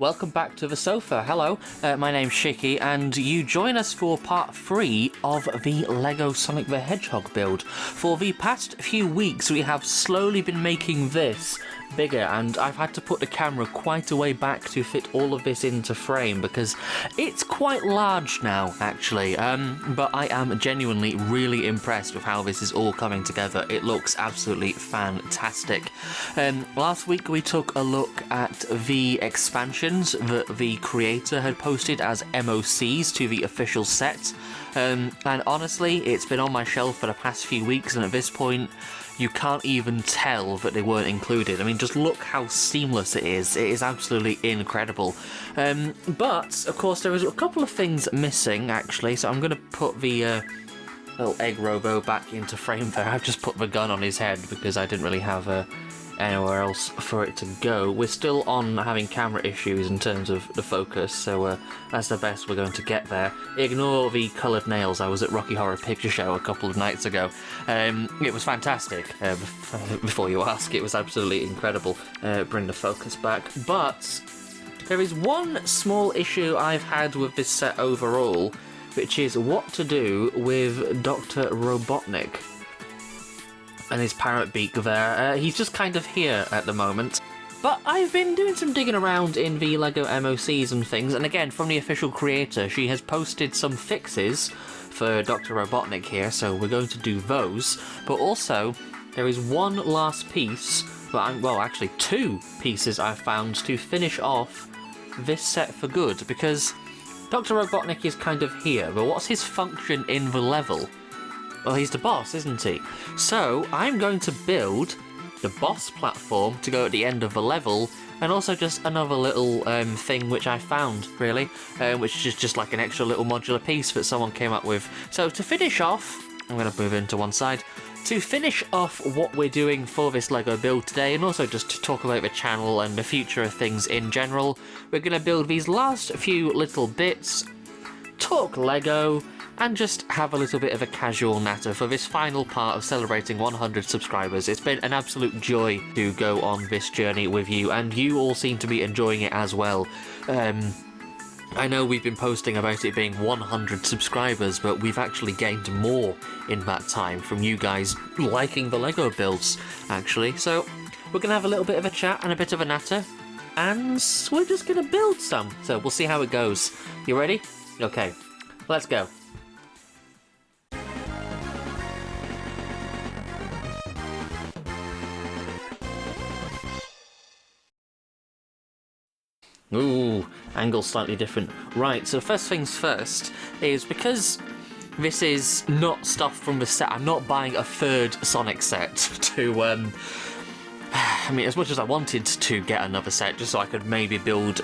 Welcome back to the sofa. Hello, my name's Shiki, and you join us for part 3 of the LEGO Sonic the Hedgehog build. For the past few weeks, we have slowly been making this bigger, and I've had to put the camera quite a way back to fit all of this into frame because it's quite large now, actually. But I am genuinely really impressed with how this is all coming together. It looks absolutely fantastic. Last week we took a look at the expansions that the creator had posted as MOCs to the official set. And honestly, it's been on my shelf for the past few weeks, and at this point, you can't even tell that they weren't included. I mean, just look how seamless it is. It is absolutely incredible. But, of course, there was a couple of things missing, actually, so I'm going to put the little egg robo back into frame there. I've just put the gun on his head because I didn't really have anywhere else for it to go. We're still on having camera issues in terms of the focus, so that's the best we're going to get there. Ignore the coloured nails. I was at Rocky Horror Picture Show a couple of nights ago. It was fantastic, before you ask. It was absolutely incredible. Bring the focus back. But there is one small issue I've had with this set overall, which is what to do with Dr. Robotnik and his parrot beak there. He's just kind of here at the moment. But I've been doing some digging around in the LEGO MOCs and things, and again, from the official creator, she has posted some fixes for Dr. Robotnik here, so we're going to do those. But also, there is one last piece, well, actually 2 pieces I've found to finish off this set for good, because Dr. Robotnik is kind of here, but what's his function in the level? Well, he's the boss, isn't he? So, I'm going to build the boss platform to go at the end of the level, and also just another little thing which I found, really, which is just like an extra little modular piece that someone came up with. So, to finish off, I'm going to move into one side. To finish off what we're doing for this LEGO build today, and also just to talk about the channel and the future of things in general, we're going to build these last few little bits, talk LEGO, and just have a little bit of a casual natter for this final part of celebrating 100 subscribers. It's been an absolute joy to go on this journey with you, and you all seem to be enjoying it as well. I know we've been posting about it being 100 subscribers, but we've actually gained more in that time from you guys liking the LEGO builds, actually. So we're going to have a little bit of a chat and a bit of a natter, and we're just going to build some. So we'll see how it goes. You ready? Okay, let's go. Ooh, angle's slightly different. Right, so first things first is because this is not stuff from the set, I'm not buying a third Sonic set to, I mean, as much as I wanted to get another set just so I could maybe build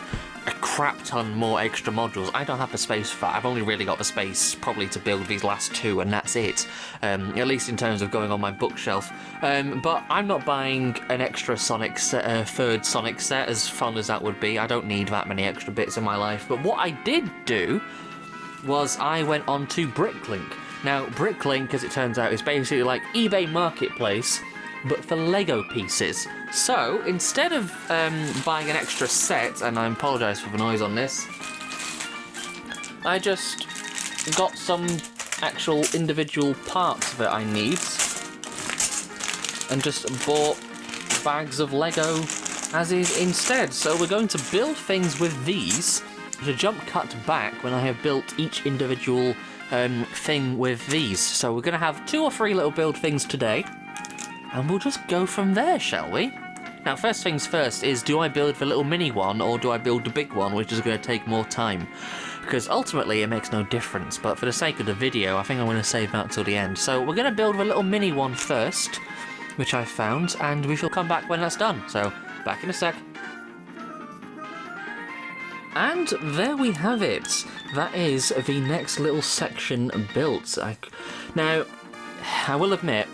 a crap ton more extra modules, I don't have the space for that. I've only really got the space probably to build these last 2, and that's it, at least in terms of going on my bookshelf. But I'm not buying an extra Sonic set, third Sonic set, as fun as that would be. I don't need that many extra bits in my life. But what I did do was I went on to Bricklink. Now, Bricklink, as it turns out, is basically like eBay Marketplace, but for LEGO pieces. So, instead of buying an extra set, and I apologise for the noise on this, I just got some actual individual parts that I need, and just bought bags of LEGO as is instead. So we're going to build things with these, to jump cut back when I have built each individual thing with these. So we're going to have 2 or 3 little build things today, and we'll just go from there, shall we? Now, first things first is, do I build the little mini one, or do I build the big one, which is going to take more time? Because ultimately, it makes no difference, but for the sake of the video, I think I'm going to save that till the end. So we're going to build the little mini one first, which I found, and we shall come back when that's done. So, back in a sec. And there we have it. That is the next little section built. Now, I will admit,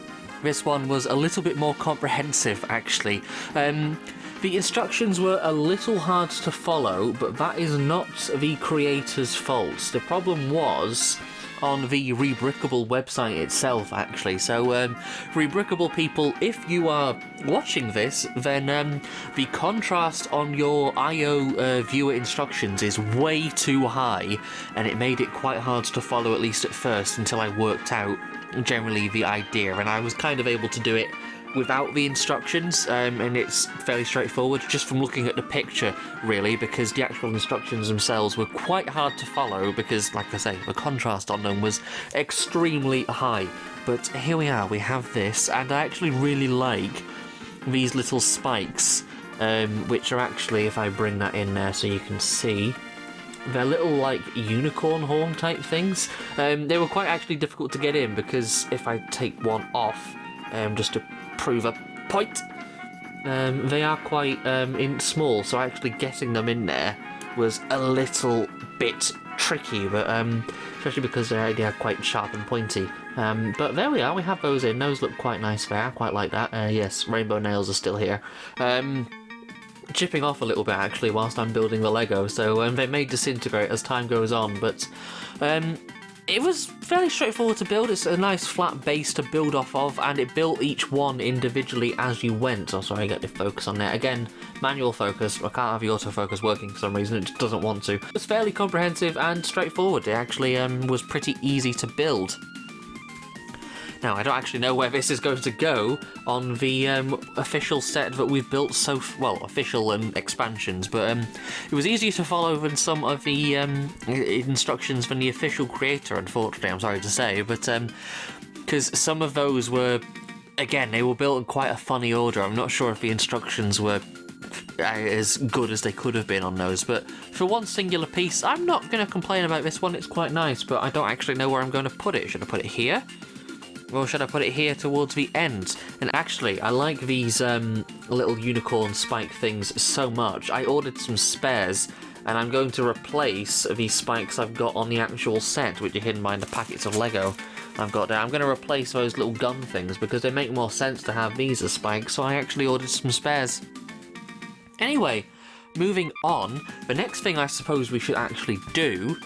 this one was a little bit more comprehensive, actually. The instructions were a little hard to follow, but that is not the creator's fault. The problem was on the Rebrickable website itself, actually. So, Rebrickable people, if you are watching this, then the contrast on your IO viewer instructions is way too high, and it made it quite hard to follow, at least at first, until I worked out generally the idea, and I was kind of able to do it without the instructions, and it's fairly straightforward just from looking at the picture, really, because the actual instructions themselves were quite hard to follow because, like I say, the contrast on them was extremely high. But here we are, we have this, and I actually really like these little spikes, which are actually, if I bring that in there so you can see, they're little, like, unicorn horn type things. They were quite actually difficult to get in because if I take one off, just to prove a point, they are quite small, so actually getting them in there was a little bit tricky, but especially because they are quite sharp and pointy. But there we are, we have those in. Those look quite nice there, I quite like that. Yes, rainbow nails are still here. Chipping off a little bit actually whilst I'm building the Lego, so they may disintegrate as time goes on, but it was fairly straightforward to build. It's a nice flat base to build off of, and it built each one individually as you went. Oh, sorry, I got the focus on there. Again, manual focus. I can't have the autofocus working for some reason. It just doesn't want to. It was fairly comprehensive and straightforward. It actually was pretty easy to build. Now, I don't actually know where this is going to go on the official set that we've built well, official and expansions, but it was easier to follow than some of the instructions from the official creator, unfortunately, I'm sorry to say, but because some of those were, again, they were built in quite a funny order. I'm not sure if the instructions were as good as they could have been on those, but for one singular piece, I'm not going to complain about this one. It's quite nice, but I don't actually know where I'm going to put it. Should I put it here? Or should I put it here towards the end? And actually, I like these little unicorn spike things so much. I ordered some spares, and I'm going to replace these spikes I've got on the actual set, which are hidden behind the packets of Lego I've got there. I'm going to replace those little gun things because they make more sense to have these as spikes, so I actually ordered some spares. Anyway, moving on, the next thing I suppose we should actually do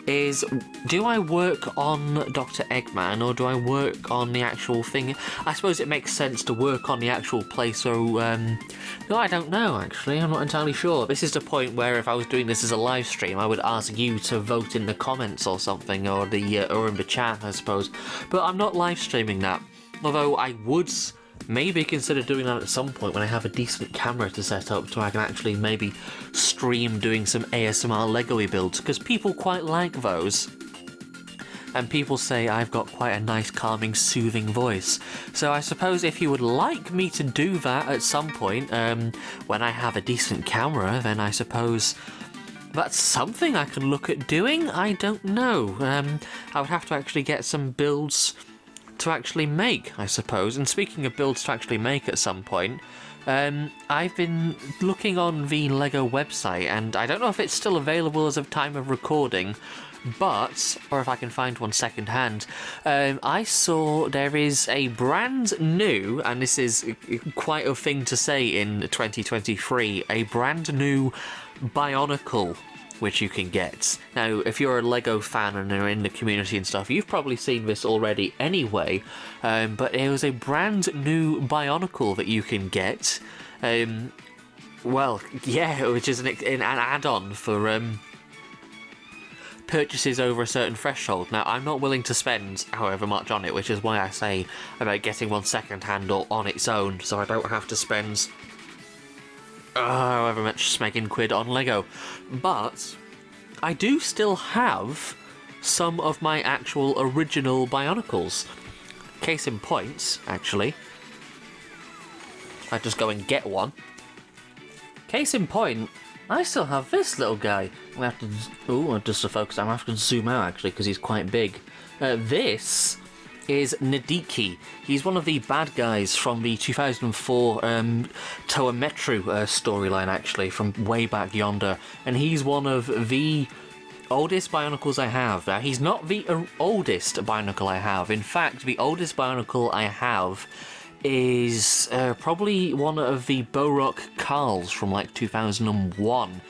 is, do I work on Dr. Eggman or do I work on the actual thing? I suppose it makes sense to work on the actual place, so, no, I don't know, actually. I'm not entirely sure. This is the point where if I was doing this as a live stream, I would ask you to vote in the comments or something, or or in the chat, I suppose. But I'm not live streaming that, although I would maybe consider doing that at some point when I have a decent camera to set up so I can actually maybe stream doing some ASMR Lego-y builds, because people quite like those. And people say I've got quite a nice, calming, soothing voice. So I suppose if you would like me to do that at some point, when I have a decent camera, then I suppose that's something I can look at doing. I don't know. I would have to actually get some builds to actually make, I suppose. And speaking of builds to actually make at some point, I've been looking on the Lego website, and I don't know if it's still available as of time of recording, but, or if I can find one second hand, I saw there is a brand new, and this is quite a thing to say in 2023, a brand new Bionicle which you can get. Now, if you're a Lego fan and are in the community and stuff, you've probably seen this already anyway, but it was a brand new Bionicle that you can get. Well, yeah, which is an add-on for purchases over a certain threshold. Now, I'm not willing to spend however much on it, which is why I say about getting one second-hand or on its own, so I don't have to spend however much smegging quid on Lego. But I do still have some of my actual original Bionicles. Case in point, actually. I just go and get one. Case in point, I still have this little guy. We have to. Ooh, just to focus, I'm gonna have to zoom out actually because he's quite big. This is Nadiki. He's one of the bad guys from the 2004 Toametru storyline, actually, from way back yonder. And he's one of the oldest Bionicles I have. Now, he's not the oldest Bionicle I have. In fact, the oldest Bionicle I have is probably one of the Borok Carls from like 2001.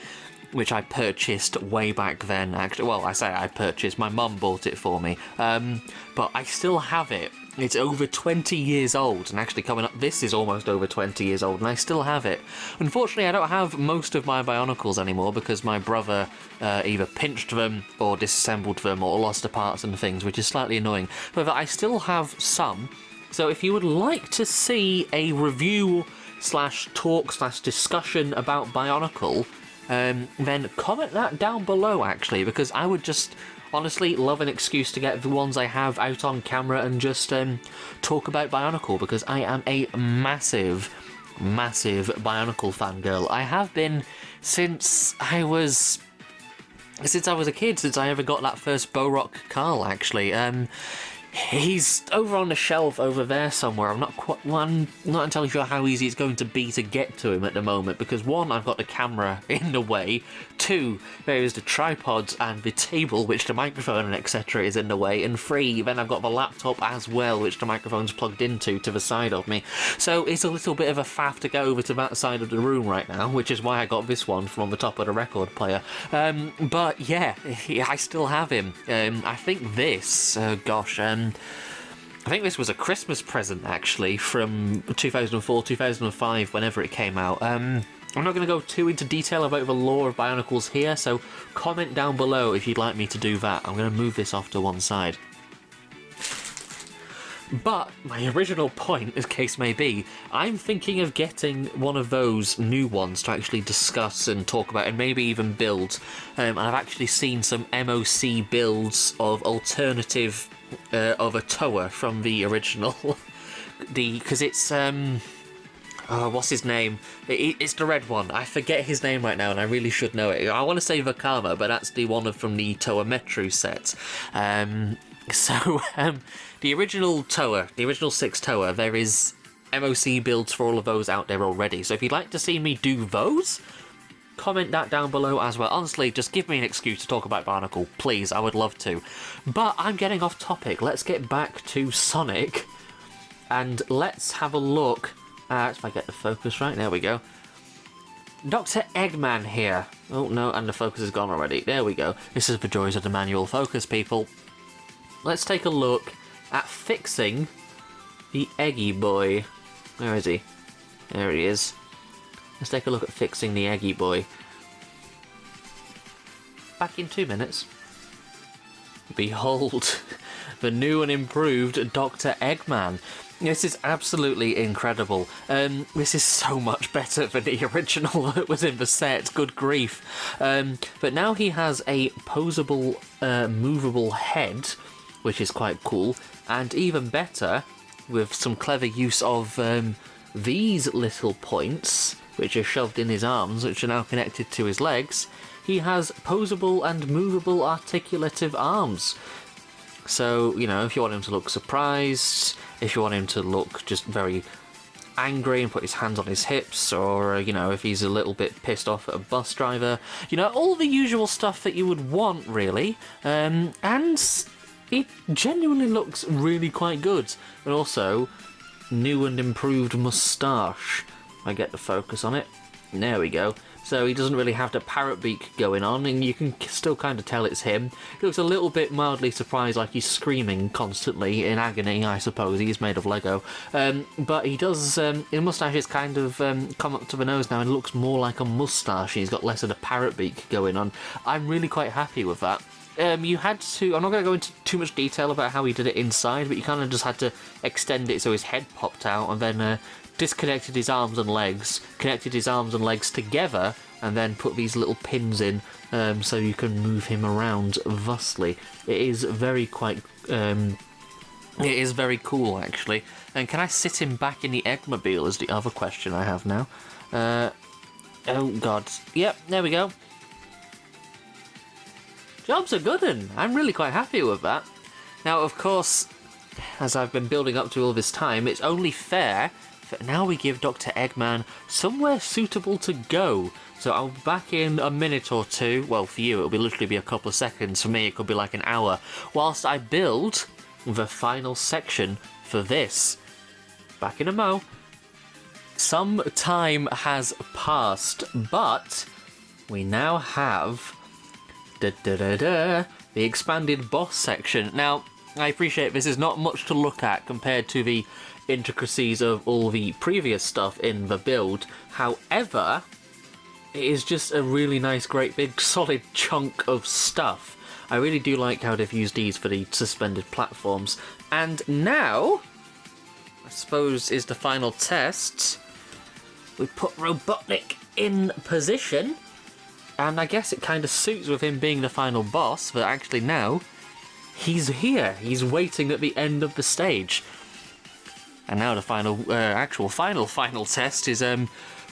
which I purchased way back then. Actually, well, I say I purchased, my mum bought it for me, but I still have it. It's over 20 years old, and actually coming up, this is almost over 20 years old, and I still have it. Unfortunately, I don't have most of my Bionicles anymore because my brother either pinched them or disassembled them or lost the parts and things, which is slightly annoying. However, I still have some, so if you would like to see a review / talk / discussion about Bionicle, then comment that down below, actually, because I would just honestly love an excuse to get the ones I have out on camera and just talk about Bionicle, because I am a massive Bionicle fangirl. I have been since I was a kid, since I ever got that first Bo-Rock Carl, actually. He's over on the shelf over there somewhere. I'm not entirely sure how easy it's going to be to get to him at the moment, because one, I've got the camera in the way, two, there is the tripods and the table, which the microphone and etc. is in the way, and three, then I've got the laptop as well, which the microphone's plugged into to the side of me. So it's a little bit of a faff to go over to that side of the room right now, which is why I got this one from on the top of the record player. But yeah, I still have him. I think this, I think this was a Christmas present, actually, from 2004, 2005, whenever it came out. I'm not going to go too into detail about the lore of Bionicles here, so comment down below if you'd like me to do that. I'm going to move this off to one side. But my original point, as case may be, I'm thinking of getting one of those new ones to actually discuss and talk about and maybe even build. And I've actually seen some MoC builds of alternative of a Toa from the original. Because it's what's his name? It's the red one. I forget his name right now, and I really should know it. I want to say Vakama, but that's the one from the Toa Metru set. The original Toa, the original 6 Toa, there is MoC builds for all of those out there already. So if you'd like to see me do those, comment that down below as well. Honestly, just give me an excuse to talk about Bionicle, please. I would love to. But I'm getting off topic. Let's get back to Sonic, and let's have a look at, if I get the focus right, there we go. Dr. Eggman here. Oh no, and the focus is gone already. There we go. This is the joys of the manual focus, people. Let's take a look at fixing the Eggy Boy. Where is he? There he is. Let's take a look at fixing the Eggy Boy. Back in 2 minutes. Behold, the new and improved Dr. Eggman. This is absolutely incredible. This is so much better than the original that was in the set, good grief. But now he has a posable, movable head, which is quite cool, and even better, with some clever use of these little points, which are shoved in his arms, which are now connected to his legs, he has posable and movable articulative arms. So, you know, if you want him to look surprised, if you want him to look just very angry and put his hands on his hips, or, you know, if he's a little bit pissed off at a bus driver, you know, all the usual stuff that you would want, really. And it genuinely looks really quite good. And also, new and improved moustache. I get the focus on it. There we go. So he doesn't really have the parrot beak going on, and you can still kind of tell it's him. He looks a little bit mildly surprised, like he's screaming constantly in agony, I suppose. He's made of Lego. But he does, his moustache is kind of come up to the nose now and looks more like a moustache. He's got less of the parrot beak going on. I'm really quite happy with that. You had to, I'm not going to go into too much detail about how he did it inside, but you kind of just had to extend it so his head popped out, and then disconnected his arms and legs, connected his arms and legs together, and then put these little pins in so you can move him around thusly. It is very cool, actually. And can I sit him back in the Eggmobile is the other question I have now. Oh god. Yep, there we go. Job's a good one. I'm really quite happy with that. Now, of course, as I've been building up to all this time, it's only fair that now we give Dr. Eggman somewhere suitable to go. So I'll be back in a minute or two. Well, for you, it'll literally be a couple of seconds. For me, it could be like an hour. Whilst I build the final section for this. Back in a mo. Some time has passed, but we now have the expanded boss section. Now, I appreciate this is not much to look at compared to the intricacies of all the previous stuff in the build. However, it is just a really nice, great big solid chunk of stuff. I really do like how they've used these for the suspended platforms. And now, I suppose, is the final test. We put Robotnik in position, and I guess it kind of suits with him being the final boss, but actually now, he's here. He's waiting at the end of the stage. And now the final, final test is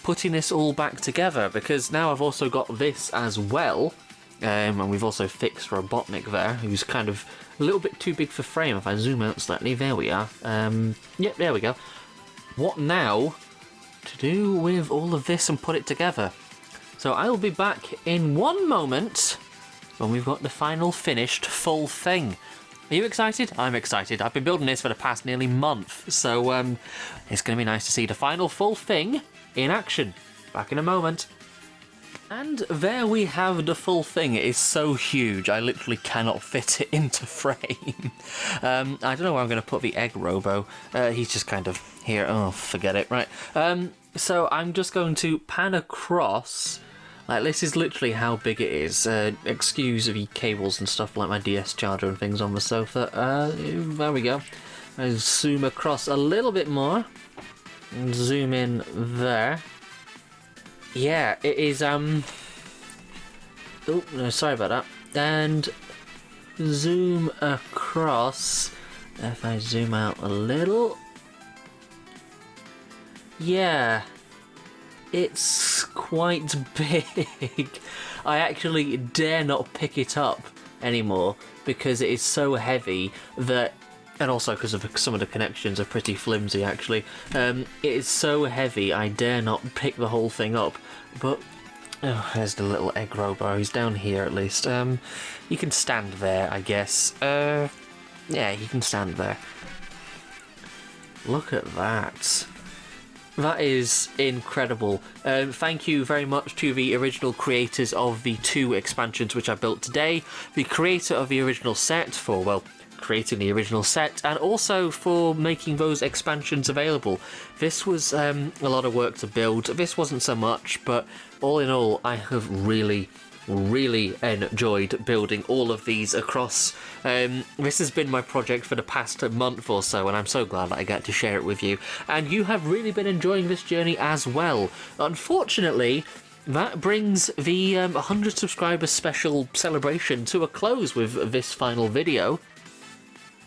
putting this all back together, because now I've also got this as well, and we've also fixed Robotnik there, who's kind of a little bit too big for frame. If I zoom out slightly, there we are. Yep, there we go. What now to do with all of this and put it together? So I'll be back in one moment when we've got the final finished full thing. Are you excited? I'm excited. I've been building this for the past nearly month, so it's going to be nice to see the final full thing in action. Back in a moment. And there we have the full thing. It is so huge, I literally cannot fit it into frame. I don't know where I'm going to put the egg robo. He's just kind of here. Oh, forget it. Right. So I'm just going to pan across. Like, this is literally how big it is. Excuse the cables and stuff like my DS charger and things on the sofa. There we go. I zoom across a little bit more. And zoom in there. Yeah, it is, oh, no, sorry about that. And zoom across. If I zoom out a little. Yeah. It's quite big. I actually dare not pick it up anymore because it is so heavy that, and also because of some of the connections are pretty flimsy actually. It is so heavy I dare not pick the whole thing up. But oh, there's the little egg robo. He's down here at least. You can stand there, I guess. Yeah, you can stand there. Look at that. That is incredible. Thank you very much to the original creators of the 2 expansions which I built today, the creator of the original set for, well, creating the original set, and also for making those expansions available. This was a lot of work to build. This wasn't so much, but all in all, I have really enjoyed building all of these across. This has been my project for the past month or so, and I'm so glad that I get to share it with you. And you have really been enjoying this journey as well. Unfortunately, that brings the 100 subscribers special celebration to a close with this final video.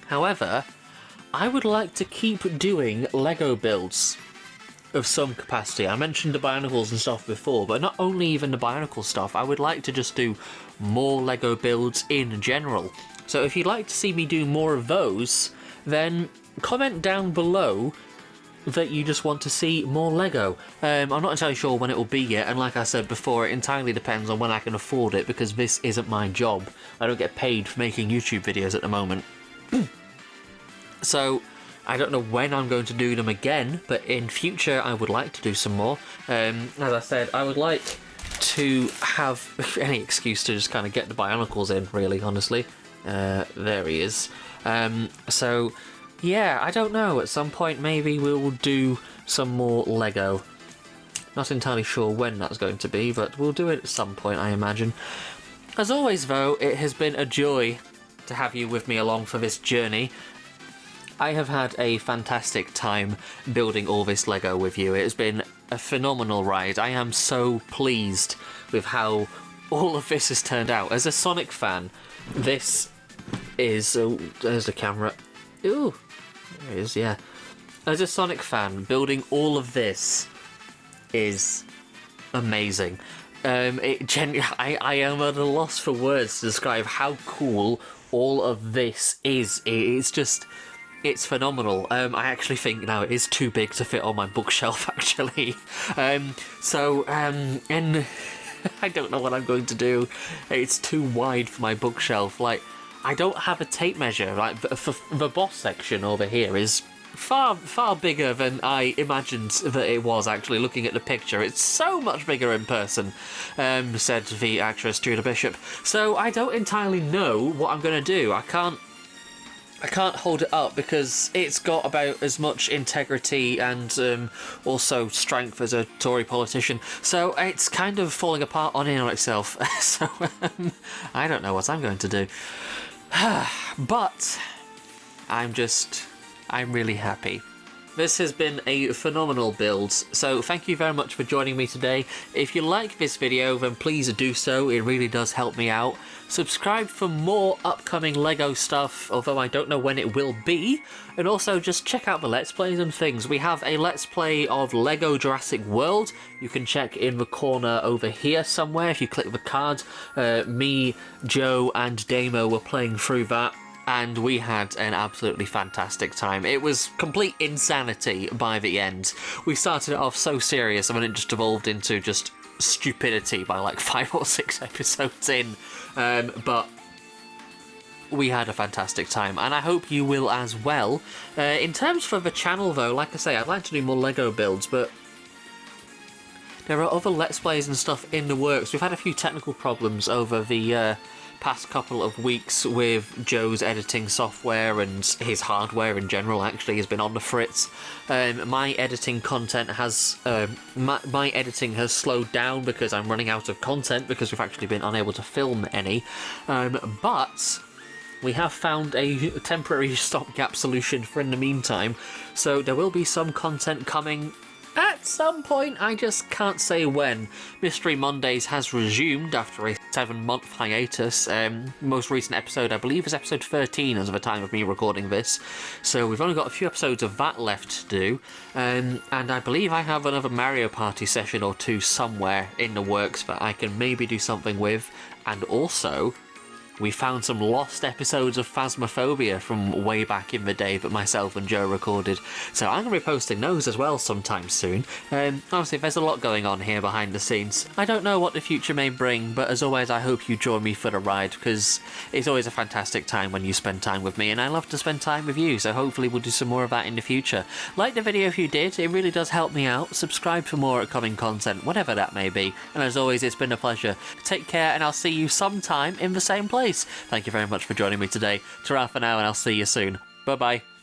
However, I would like to keep doing LEGO builds of some capacity. I mentioned the Bionicles and stuff before, but not only even the Bionicle stuff, I would like to just do more LEGO builds in general. So if you'd like to see me do more of those, then comment down below that you just want to see more LEGO. I'm not entirely sure when it will be yet, and like I said before, it entirely depends on when I can afford it, because this isn't my job. I don't get paid for making YouTube videos at the moment. So I don't know when I'm going to do them again, but in future I would like to do some more. As I said, I would like to have any excuse to just kind of get the Bionicles in, really, honestly. There he is. So, yeah, I don't know. At some point maybe we'll do some more LEGO. Not entirely sure when that's going to be, but we'll do it at some point, I imagine. As always, though, it has been a joy to have you with me along for this journey. I have had a fantastic time building all this LEGO with you. It has been a phenomenal ride. I am so pleased with how all of this has turned out. As a Sonic fan, this is... Oh, there's the camera. Ooh, there it is, yeah. As a Sonic fan, building all of this is amazing. I am at a loss for words to describe how cool all of this is. It's just... It's phenomenal. I actually think now it is too big to fit on my bookshelf, actually. And I don't know what I'm going to do. It's too wide for my bookshelf. Like, I don't have a tape measure. Like, the boss section over here is far bigger than I imagined that it was, actually, looking at the picture. It's so much bigger in person, said the actress Judah Bishop. So I don't entirely know what I'm going to do. I can't hold it up because it's got about as much integrity and also strength as a Tory politician. So it's kind of falling apart on itself. So I don't know what I'm going to do. But I'm really happy. This has been a phenomenal build, so thank you very much for joining me today. If you like this video, then please do so, it really does help me out. Subscribe for more upcoming LEGO stuff, although I don't know when it will be. And also just check out the Let's Plays and things. We have a Let's Play of LEGO Jurassic World. You can check in the corner over here somewhere if you click the card. Me, Joe and Damo were playing through that, and we had an absolutely fantastic time. It was complete insanity by the end. We started it off so serious and then it just evolved into just stupidity by like 5 or 6 episodes in. But we had a fantastic time, and I hope you will as well. In terms for the channel though, like I say, I'd like to do more LEGO builds, but there are other Let's Plays and stuff in the works. We've had a few technical problems over the past couple of weeks with Joe's editing software, and his hardware in general actually has been on the fritz. My editing content has my editing has slowed down because I'm running out of content because we've actually been unable to film any. But we have found a temporary stopgap solution for in the meantime, so there will be some content coming at some point. I just can't say when. Mystery Mondays has resumed after a 7-month hiatus. Most recent episode, I believe, is episode 13 as of the time of me recording this. So we've only got a few episodes of that left to do. And I believe I have another Mario Party session or two somewhere in the works that I can maybe do something with. And also, we found some lost episodes of Phasmophobia from way back in the day that myself and Joe recorded, so I'm going to be posting those as well sometime soon. Obviously, there's a lot going on here behind the scenes. I don't know what the future may bring, but as always, I hope you join me for the ride, because it's always a fantastic time when you spend time with me, and I love to spend time with you, so hopefully we'll do some more of that in the future. Like the video if you did, it really does help me out. Subscribe for more upcoming content, whatever that may be, and as always, it's been a pleasure. Take care, and I'll see you sometime in the same place. Thank you very much for joining me today. Ta-ra for now, and I'll see you soon. Bye-bye.